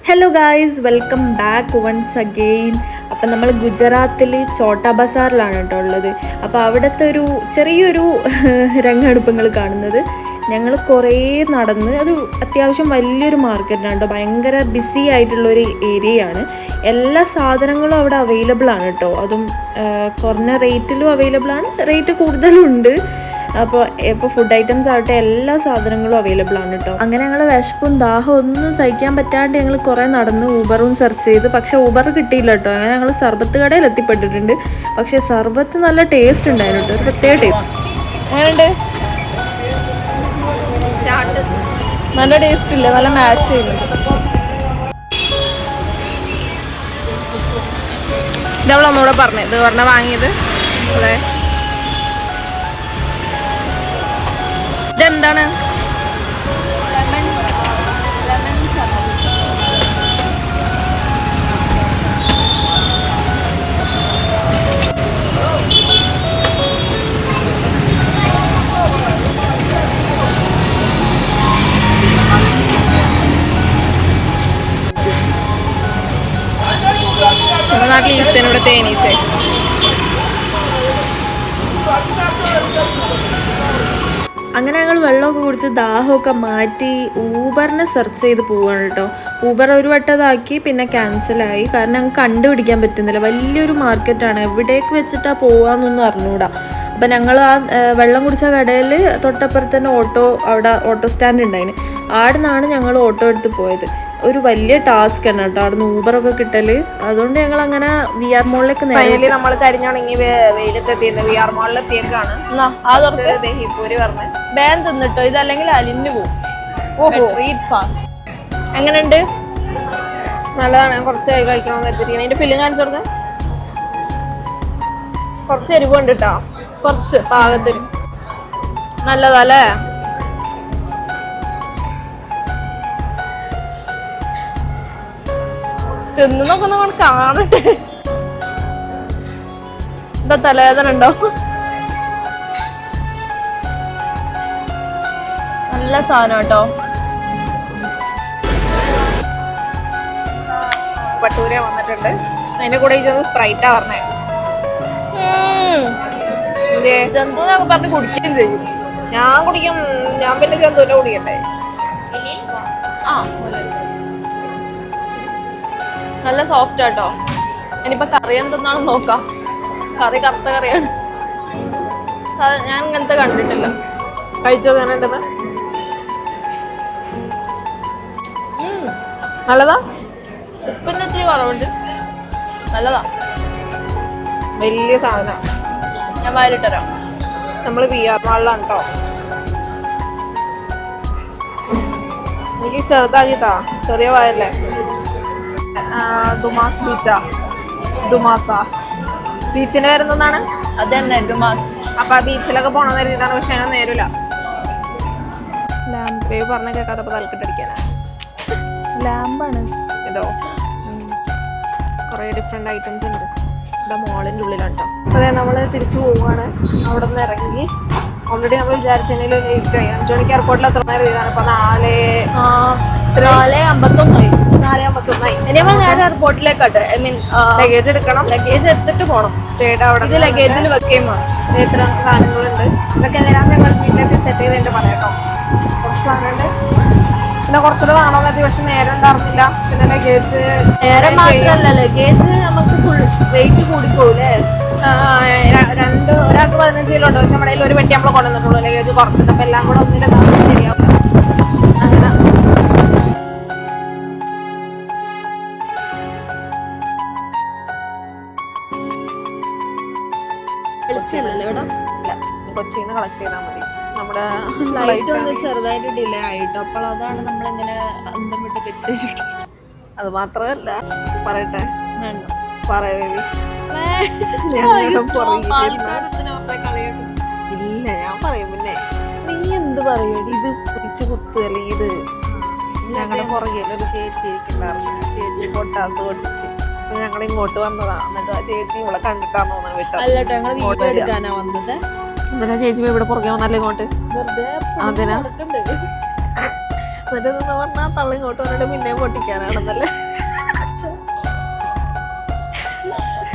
Hello guys, welcome back once again. അപ്പം നമ്മൾ ഗുജറാത്തിൽ ചോട്ടാ ബസാറിലാണ് കേട്ടോ ഉള്ളത്. അപ്പോൾ അവിടുത്തെ ഒരു ചെറിയൊരു രംഗടുപ്പങ്ങൾ കാണുന്നത്. ഞങ്ങൾ കുറേ നടന്ന്, അത് അത്യാവശ്യം വലിയൊരു മാർക്കറ്റാണ് കേട്ടോ, ഭയങ്കര ബിസി ആയിട്ടുള്ളൊരു ഏരിയയാണ്. എല്ലാ സാധനങ്ങളും അവിടെ അവൈലബിൾ ആണ് കേട്ടോ, അതും കുറഞ്ഞ റേറ്റിലും അവൈലബിൾ ആണ്, റേറ്റ് കൂടുതലും ഉണ്ട്. അപ്പോൾ ഫുഡ് ഐറ്റംസ് ആവട്ടെ എല്ലാ സാധനങ്ങളും അവൈലബിൾ ആണ് കേട്ടോ. അങ്ങനെ ഞങ്ങൾ വിശപ്പും ദാഹം ഒന്നും സഹിക്കാൻ പറ്റാണ്ട് ഞങ്ങൾ കുറേ നടന്ന് ഊബറും സെർച്ച് ചെയ്ത്, പക്ഷെ ഊബർ കിട്ടിയില്ല കേട്ടോ. അങ്ങനെ ഞങ്ങൾ സർബത്ത് കടയിൽ എത്തിപ്പെട്ടിട്ടുണ്ട്. പക്ഷെ സർബത്ത് നല്ല ടേസ്റ്റ് ഉണ്ടായിരുന്നു കേട്ടോ, ഒരു പ്രത്യേക ടേസ്റ്റ്. അങ്ങനെയുണ്ട്, നല്ല ടേസ്റ്റ് ഇല്ല, നല്ല മാച്ച് ചെയ്യുന്നുണ്ട്. ഇതവളൊന്നുകൂടെ പറഞ്ഞത് പറഞ്ഞ വാങ്ങിയത്. അതെ, ഇതെന്താണ്? നമ്മുടെ നാട്ടിൽ ഈസ്റ്റേനൂടെ തേനീച്ചേ. അങ്ങനെ ഞങ്ങൾ വെള്ളമൊക്കെ കുടിച്ച് ദാഹമൊക്കെ മാറ്റി ഊബറിനെ സെർച്ച് ചെയ്ത് പോവുകയാണ് കേട്ടോ. ഊബർ ഒരു വട്ടതാക്കി, പിന്നെ ക്യാൻസലായി. കാരണം ഞങ്ങൾക്ക് കണ്ടുപിടിക്കാൻ പറ്റുന്നില്ല, വലിയൊരു മാർക്കറ്റാണ്, എവിടേക്ക് വെച്ചിട്ടാണ് പോകാമെന്നൊന്നും അറിഞ്ഞൂടാ. അപ്പം ഞങ്ങൾ ആ വെള്ളം കുടിച്ച കടയിൽ തൊട്ടപ്പുറത്ത് തന്നെ അവിടെ ഓട്ടോ സ്റ്റാൻഡ് ഉണ്ടായിന്. അവിടെ നിന്നാണ് ഞങ്ങൾ ഓട്ടോ എടുത്ത് പോയത്. ഒരു വലിയ ടാസ്ക് ആണ് കേട്ടോ അവിടുന്ന് ഊബറൊക്കെ കിട്ടല്. അതുകൊണ്ട് ഞങ്ങൾ അങ്ങനെ വി ആർ മോളിലേക്ക് നമ്മൾ കരിഞ്ഞുണങ്ങി വെയിലത്തെത്തിയത് വി ആർ മോളിലെത്തിയേക്കാണ്. വേൻ തിന്നിട്ടോ, ഇതല്ലെങ്കിൽ അലിഞ്ഞു പോകും. എങ്ങനെയുണ്ട്? നല്ലതാണ്. ഞാൻ കുറച്ചായി കഴിക്കണമെന്ന് എത്തിയിരിക്കണം. അതിന്റെ ഫില്ലിങ് കാണിച്ചു കൊടുക്കാൻ കുറച്ച് എരിവുണ്ട് കേട്ടോ, കുറച്ച് പാകത്തിന്. നല്ലതല്ലേ? തിന്നൊക്കെ നമ്മൾ കാണട്ടെ. എന്താ തലവേദന ഉണ്ടോ? നല്ല സാധനം കേട്ടോ. പട്ടൂര വന്നിട്ടുണ്ട്. അതിന്റെ കൂടെ ഇതൊന്ന് സ്പ്രൈറ്റാ പറഞ്ഞേ. ജന്തു എന്നൊക്കെ പറഞ്ഞ് കുടിക്കുകയും ചെയ്യും. ഞാൻ കുടിക്കും. ഞാൻ പിന്നെ ജന്തുവിന്റെ കുടിക്കട്ടെ. നല്ല സോഫ്റ്റ് ആട്ടോ. ഇനിയിപ്പോ കറി എന്തെന്നാണ് നോക്കാം. കറി കറുത്ത കറിയാണ്, ഞാൻ ഇങ്ങനത്തെ കണ്ടിട്ടില്ല. കഴിച്ചോ? കണ്ടിട്ടത് നല്ലതാ. ഉപ്പിന്റെ ഇച്ചിരി കുറവുണ്ട്, നല്ലതാ. വലിയ സാധനം. ഞാൻ വാരിട്ടരാം. നമ്മള് വി ആർ മാളിലാണ് കേട്ടോ. എനിക്ക് ചെറുതാക്കിത്താ, ചെറിയ വായല്ലേ. ദുമാസ് ബീച്ചാ, ഡുമാസ ബീച്ചിന്റെ വരുന്നതാണ്. അത് തന്നെ ഡുമാസ്. അപ്പൊ ആ ബീച്ചിലൊക്കെ പോകണം കരുതിയതാണ്, പക്ഷെ അതിനൊന്നും നേരില്ല. ലാമ്പ് പറഞ്ഞ കേൾക്കാത്തപ്പോ തലക്കിട്ടടിക്കാനാ. ലാമ്പാണ് ഇതോ. കുറെ ഡിഫറെന്റ് ഐറ്റംസ് ഉണ്ട്. ഇവിടെ മോളിന്റെ ഉള്ളിലാണ് കേട്ടോ. അതെ, നമ്മള് തിരിച്ചു പോവുകയാണ്. അവിടെ നിന്ന് ഇറങ്ങി ഓൾറെഡി നമ്മൾ വിചാരിച്ചതിൽ ലേറ്റ് ആയി. 5 മണിക്ക് എയർപോർട്ടിൽ എത്ര നേരം ചെയ്താണ്. ഇപ്പൊ 4:51 ഇനി നമ്മൾ നേരെ എയർപോർട്ടിലേക്കാട്ടെ. ഐ മീൻ ലഗേജ് എടുക്കണം. ലഗേജ് എടുത്തിട്ട് പോകണം. സ്റ്റേഡ് അവിടെ ഇത് ലഗേജിൽ വെക്കുകയും വേണം. ഇത്ര സാധനങ്ങളുണ്ട്. ഇതൊക്കെ എങ്ങനെയാണ് ഞങ്ങൾ വീട്ടിലേക്ക് സെറ്റ് ചെയ്തിട്ട് പറയാട്ടോ. കുറച്ച് സാധനമുണ്ട്. പിന്നെ കുറച്ചുകൂടെ വേണമെന്നത്, പക്ഷെ നേരം ഉണ്ടായിരുന്നില്ല. പിന്നെ ലഗേജ് നേരെ മാത്രല്ല, ലഗേജ് നമുക്ക് ഫുൾ വെയിറ്റ് കൂടിപ്പോകൂലേ. ഒരാൾക്ക് 15 കിലോ ഉണ്ട്, പക്ഷെ നമ്മുടെ കയ്യിൽ ഒരു പെട്ടി നമ്മൾ കൊണ്ടുവന്നിട്ടുള്ളൂ. ലഗേജ് കുറച്ചിട്ട് അപ്പൊ എല്ലാം കൂടെ ഒന്നില്ല ശരിയാവില്ല. അങ്ങനെ കൊച്ചിന്ന് കളക്ട് ചെയ്താൽ മതി. നമ്മുടെ ഫ്ലൈറ്റ് ഒന്ന് ചെറുതായിട്ട് ഡിലേ ആയിട്ടോ. അപ്പോൾ അതാണ് നമ്മളിങ്ങനെ അന്തം വിട്ട് വെച്ചിട്ട്. അത് മാത്രമല്ല, പറയട്ടെ, പറയൂ. ഇല്ല, ഞാൻ പറയും. പിന്നെ നീ എന്ത് പറയൂ? ഇത് പിടിച്ചു കുത്തുകയല്ലേ ഇത്. ഞങ്ങളുടെ പുറകെ ഒരു ചേച്ചി ഇരിക്കുന്നുണ്ടായിരുന്നു. ചേച്ചി പൊട്ടാസ് പൊട്ടിച്ച് ഞങ്ങൾ ഇങ്ങോട്ട് വന്നതാ. എന്നിട്ട് ആ ചേച്ചി ഇവിടെ കണ്ടിട്ടാന്ന് തോന്നുന്നു വിട്ടത്. എന്നിട്ട് ചേച്ചി ഇവിടെ പുറകെ വന്നല്ലേ ഇങ്ങോട്ട്. അതിനാ എന്നിട്ട് നിന്ന് പറഞ്ഞാൽ തള്ളി ഇങ്ങോട്ട് പറഞ്ഞിട്ട് പിന്നെയും പൊട്ടിക്കാനാണെന്നല്ലേ.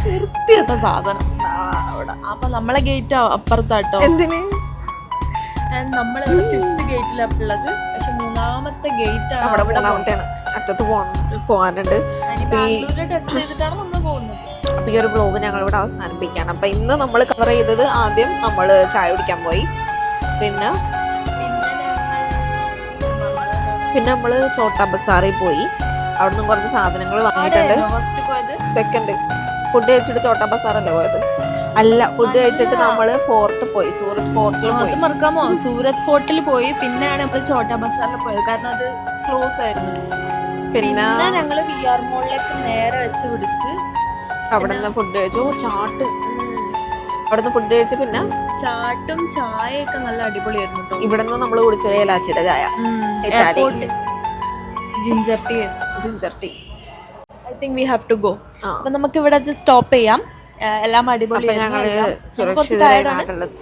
വൃത്തിയായിട്ട സാധനം അവിടെ. അപ്പൊ നമ്മളെ ഗേറ്റ് അപ്പുറത്താട്ടോ. എന്തിന്? നമ്മളിവിടെ 5th ഗേറ്റിലാണ് ഉള്ളത്. പക്ഷെ 3ാമത്തെ ഗേറ്റ് ആണ്. മൂന്നാമത്തെയാണ്, അറ്റത്ത് പോകാനുണ്ട്. ടച്ച് ചെയ്തിട്ടാണ് നമ്മൾ പോകുന്നത്. അപ്പൊ ഈ ഒരു വ്ലോഗ് ഞങ്ങൾ ഇവിടെ അവസാനിപ്പിക്കുകയാണ്. അപ്പൊ ഇന്ന് നമ്മൾ കവർ ചെയ്തത്, ആദ്യം നമ്മൾ ചായ കുടിക്കാൻ പോയി, പിന്നെ നമ്മൾ ചോട്ടാ ബസാറിൽ പോയി. അവിടുന്ന് കുറച്ച് സാധനങ്ങൾ വാങ്ങിയിട്ടുണ്ട്. സെക്കൻഡ് ഫുഡ് കഴിച്ചിട്ട് ചോട്ടാ ബസാറല്ലേ പോയത്? അല്ല, ഫുഡ് കഴിച്ചിട്ട് നമ്മള് ഫോർട്ട് പോയി, സൂറത്ത് ഫോർട്ടിൽ പോയി. മറക്കാമോ? സൂറത്ത് ഫോർട്ടിൽ പോയി. പിന്നെയാണ് നമ്മൾ ചോട്ടാ ബസാറിൽ പോയത്, കാരണം അത് ക്ലോസ് ആയിരുന്നു. പിന്നെ ഞങ്ങള് VR മോളിലേക്ക് നേരെ വെച്ച് പിടിച്ച് അവിടുന്ന് ഫുഡ് കഴിച്ചു. ചാട്ട് അവിടുന്ന് ഫുഡ് കഴിച്ച് പിന്നെ ചാട്ടും ചായയൊക്കെ നല്ല അടിപൊളിയായിരുന്നു കേട്ടോ. ഇവിടുന്ന് നമ്മൾ കുടിച്ചു ഏലാച്ചിയുടെ ചായ, ginger tea. I think we have to go. അപ്പൊ നമുക്ക് ഇവിടെ സ്റ്റോപ്പ് ചെയ്യാം. എല്ലാം അടിപൊളിയായിരുന്നു. ഞങ്ങള് സുരക്ഷിതരായിട്ടുള്ളത്.